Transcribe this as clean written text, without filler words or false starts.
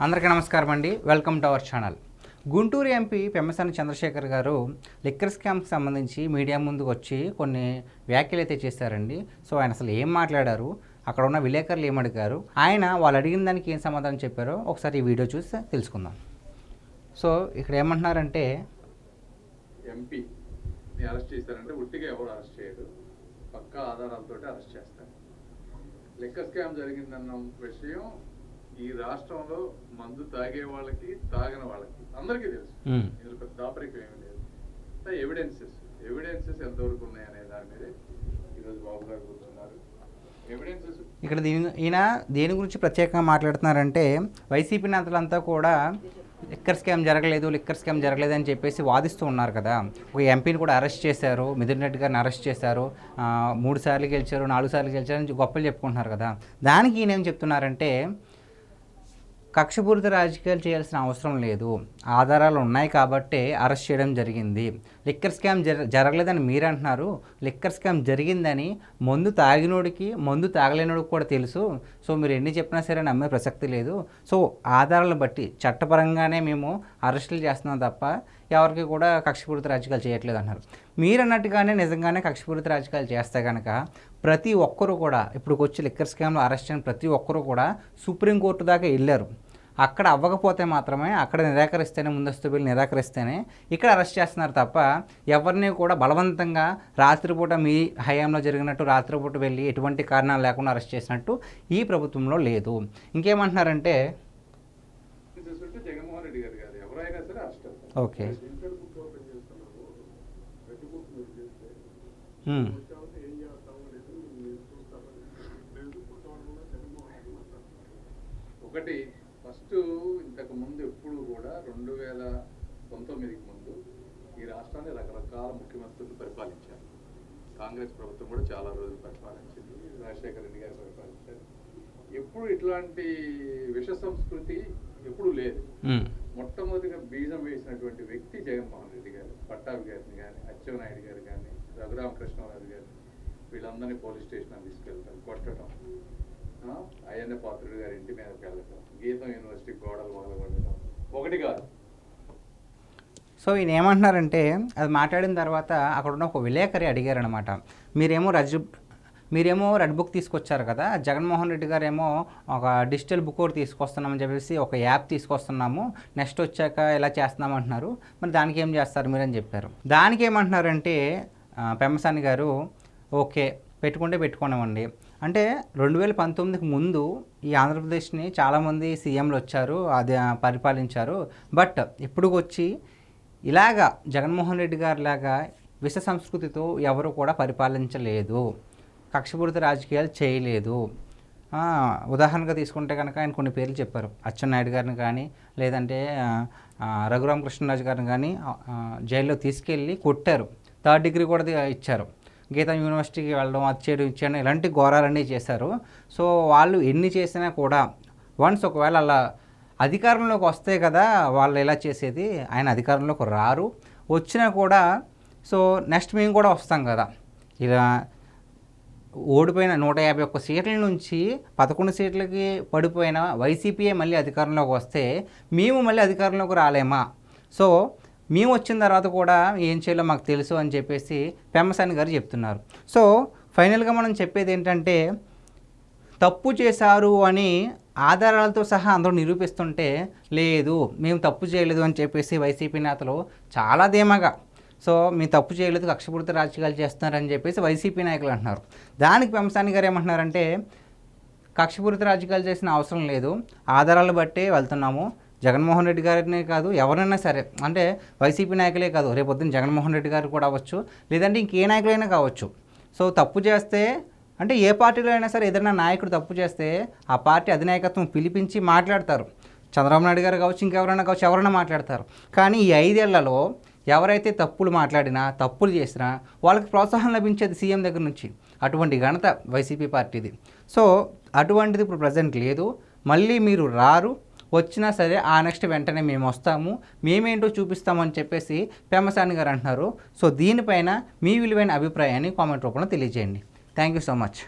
అందరికీ నమస్కారం అండి. Welcome to our channel. Guntur MP Pemmasani Chandrasekhar గారు లిక్కర్ స్కామ్కి సంబంధించి మీడియా ముందుకు వచ్చి కొన్ని వ్యాఖ్యలు అయితే చేశారండి. సో ఆయన అసలు ఏం మాట్లాడారు, అక్కడ ఉన్న విలేకరులు ఏమడిగారు, ఆయన వాళ్ళు అడిగిన దానికి ఏం సమాధానం చెప్పారో ఒకసారి ఈ వీడియో చూసి తెలుసుకుందాం. సో ఇక్కడ ఏమంటున్నారంటే, ఎంపీ అరెస్ట్ చేశారంటే ఉట్టిగా ఎవరు అరెస్ట్ చేయరు, పక్కా ఆధారాలతో అరెస్ట్ చేస్తారు. లిక్కర్ స్కామ్ జరిగిందన్న విషయం ఈ రాష్ట్రంలో మందు తాగే వాళ్ళకి తాగని వాళ్ళకి అందరికీ తెలుసు. ఇందులో పెద్ద దాపరికం ఏమీ లేదు. ఎవిడెన్సెస్ ఎంతవరకు ఉన్నాయనే దాని మీద ఈరోజు బాబు గారు కూర్చున్నారు. ఎవిడెన్సెస్ ఇక్కడ ఈయన దేని గురించి ప్రత్యేకంగా మాట్లాడుతున్నారంటే, వైసీపీ నేతలంతా కూడా లిక్కర్ స్కామ్ జరగలేదు అని చెప్పేసి వాదిస్తూ ఉన్నారు కదా. ఒక ఎంపీని కూడా అరెస్ట్ చేశారు, మిథున్ రెడ్డి గారిని అరెస్ట్ చేశారు, 3 సార్లు గెలిచారు, 4 సార్లు గెలిచారు అని గొప్పలు చెప్పుకుంటున్నారు కదా. దానికి ఈయన ఏం చెప్తున్నారంటే, కక్షపూరిత రాజకీయాలు చేయాల్సిన అవసరం లేదు, ఆధారాలు ఉన్నాయి కాబట్టే అరెస్ట్ చేయడం జరిగింది. లిక్కర్ స్కామ్ జరగలేదని మీరు అంటున్నారు, లిక్కర్ స్కామ్ జరిగిందని మందు తాగినోడికి మందు తాగలేనోడికి కూడా తెలుసు. సో మీరు ఎన్ని చెప్పినా సరే నమ్మే ప్రసక్తి లేదు. సో ఆధారాలను బట్టి చట్టపరంగానే మేము అరెస్టులు చేస్తున్నాం తప్ప ఎవరికి కూడా కక్షపూరిత రాజకీయాలు చేయట్లేదు అన్నారు. మీరు అన్నట్టుగానే నిజంగానే కక్షపూరిత రాజకీయాలు చేస్తే కనుక ప్రతి ఒక్కరూ కూడా ఇప్పుడు వచ్చి లిక్కర్ స్కామ్లో అరెస్ట్ అయిన ప్రతి ఒక్కరూ కూడా సుప్రీంకోర్టు దాకా వెళ్ళారు. అక్కడ అవ్వకపోతే మాత్రమే, అక్కడ నిరాకరిస్తేనే, ముందస్తు బిల్లు నిరాకరిస్తేనే ఇక్కడ అరెస్ట్ చేస్తున్నారు తప్ప ఎవరిని కూడా బలవంతంగా రాత్రిపూట మీ హయాంలో జరిగినట్టు రాత్రిపూట వెళ్ళి ఎటువంటి కారణాలు లేకుండా అరెస్ట్ చేసినట్టు ఈ ప్రభుత్వంలో లేదు. ఇంకేమంటున్నారంటే, ఓకే ఒకటి ఫస్ట్ ఇంతకు ముందు ఎప్పుడు కూడా 2019కి ముందు ఈ రాష్ట్రాన్ని రకరకాల ముఖ్యమంత్రులు పరిపాలించారు. కాంగ్రెస్ ప్రభుత్వం కూడా చాలా రోజులు పరిపాలించింది, రాజశేఖర రెడ్డి గారు పరిపాలించారు. ఎప్పుడు ఇట్లాంటి విష సంస్కృతి ఎప్పుడు లేదు. మొట్టమొదటిగా బీజం వేసినటువంటి వ్యక్తి జగన్మోహన్ రెడ్డి గారు. పట్టాభి గారిని కానీ, అచ్చెన్నాయుడు గారు కానీ, రఘురామకృష్ణరాజు గారిని వీళ్ళందరినీ పోలీస్ స్టేషన్ తీసుకెళ్తారు, కొట్టడం, అయ్యన్న పాత్రుడు గారి ఇంటి మీదకి వెళ్ళటం, గీతం యూనివర్సిటీ గోడలు మొదలుపడటం ఒకటి కాదు. సో ఈయన ఏమంటున్నారంటే, అది మాట్లాడిన తర్వాత అక్కడ ఉన్న ఒక విలేకరి అడిగారనమాట, మీరేమో రెడ్ బుక్ తీసుకొచ్చారు కదా, జగన్మోహన్ రెడ్డి గారు ఏమో ఒక డిజిటల్ బుక్ ఒకటి తీసుకొస్తున్నామని చెప్పేసి ఒక యాప్ తీసుకొస్తున్నాము, నెక్స్ట్ వచ్చాక ఇలా చేస్తున్నామంటున్నారు, మరి దానికి ఏం చేస్తారు మీరని చెప్పారు. దానికి ఏమంటున్నారంటే పెమ్మసాని గారు, ఓకే పెట్టుకుంటే పెట్టుకున్నామండి, అంటే 2019కి ముందు ఈ ఆంధ్రప్రదేశ్ని చాలామంది సీఎంలు వచ్చారు, అది పరిపాలించారు, బట్ ఇప్పుడు వచ్చి ఇలాగా జగన్మోహన్ రెడ్డి గారి లాగా విష సంస్కృతితో ఎవరు కూడా పరిపాలించలేదు, కక్షపూరిత రాజకీయాలు చేయలేదు. ఉదాహరణగా తీసుకుంటే కనుక ఆయన కొన్ని పేర్లు చెప్పారు, అచ్చెన్నాయుడు గారిని కానీ, లేదంటే రఘురామకృష్ణరాజు గారిని కానీ జైల్లో తీసుకెళ్ళి కొట్టారు, 3rd డిగ్రీ కూడా ఇచ్చారు, గీతం యూనివర్సిటీకి వెళ్ళడం, అది చేయడం, ఇచ్చేయడం, ఇలాంటి ఘోరాలన్నీ చేశారు. సో వాళ్ళు ఎన్ని చేసినా కూడా వన్స్ ఒకవేళ అలా అధికారంలోకి వస్తే కదా వాళ్ళు ఇలా చేసేది, ఆయన అధికారంలోకి రారు, వచ్చినా కూడా సో నెక్స్ట్ మేము కూడా వస్తాం కదా, ఇలా ఓడిపోయిన 151 సీట్ల నుంచి 11 సీట్లకి పడిపోయిన వైసీపీయే మళ్ళీ అధికారంలోకి వస్తే మేము మళ్ళీ అధికారంలోకి రాలేమా, సో మేము వచ్చిన తర్వాత కూడా ఏం చేయాలో మాకు తెలుసు అని చెప్పేసి పెమ్మసాని గారు చెప్తున్నారు. సో ఫైనల్గా మనం చెప్పేది ఏంటంటే, తప్పు చేశారు అని ఆధారాలతో సహా అందరూ నిరూపిస్తుంటే, లేదు మేము తప్పు చేయలేదు అని చెప్పేసి వైసీపీ నేతలు చాలా ధీమాగా, సో మేము తప్పు చేయలేదు, కక్షపూరిత రాజకీయాలు చేస్తున్నారని చెప్పేసి వైసీపీ నాయకులు అంటున్నారు. దానికి పెమ్మసాని గారు ఏమంటున్నారంటే, కక్షపూరిత రాజకీయాలు చేసిన అవసరం లేదు, ఆధారాలు బట్టే వెళ్తున్నాము, జగన్మోహన్ రెడ్డి గారినే కాదు ఎవరైనా సరే, అంటే వైసీపీ నాయకులే కాదు, రేపొద్దున జగన్మోహన్ రెడ్డి గారు కూడా అవ్వచ్చు, లేదంటే ఇంకే నాయకులైనా కావచ్చు. సో తప్పు చేస్తే, అంటే ఏ పార్టీలో అయినా సరే ఏదైనా నాయకుడు తప్పు చేస్తే ఆ పార్టీ అధినాయకత్వం పిలిపించి మాట్లాడతారు, చంద్రబాబు నాయుడు గారు కావచ్చు, ఇంకెవరైనా కావచ్చు, ఎవరైనా మాట్లాడతారు. కానీ ఈ 5 ఏళ్లలో ఎవరైతే తప్పులు మాట్లాడినా, తప్పులు చేసినా వాళ్ళకి ప్రోత్సాహం లభించేది సీఎం దగ్గర నుంచి, అటువంటి ఘనత వైసీపీ పార్టీది. సో అటువంటిది ఇప్పుడు ప్రజెంట్ లేదు, మళ్ళీ మీరు రారు, వచ్చినా సరే ఆ నెక్స్ట్ వెంటనే మేము వస్తాము, మేమేంటో చూపిస్తామని చెప్పేసి పెమ్మసాని గారు అంటున్నారు. సో దీనిపైన మీ విలువైన అభిప్రాయాన్ని కామెంట్ రూపంలో తెలియజేయండి. Thank you so much.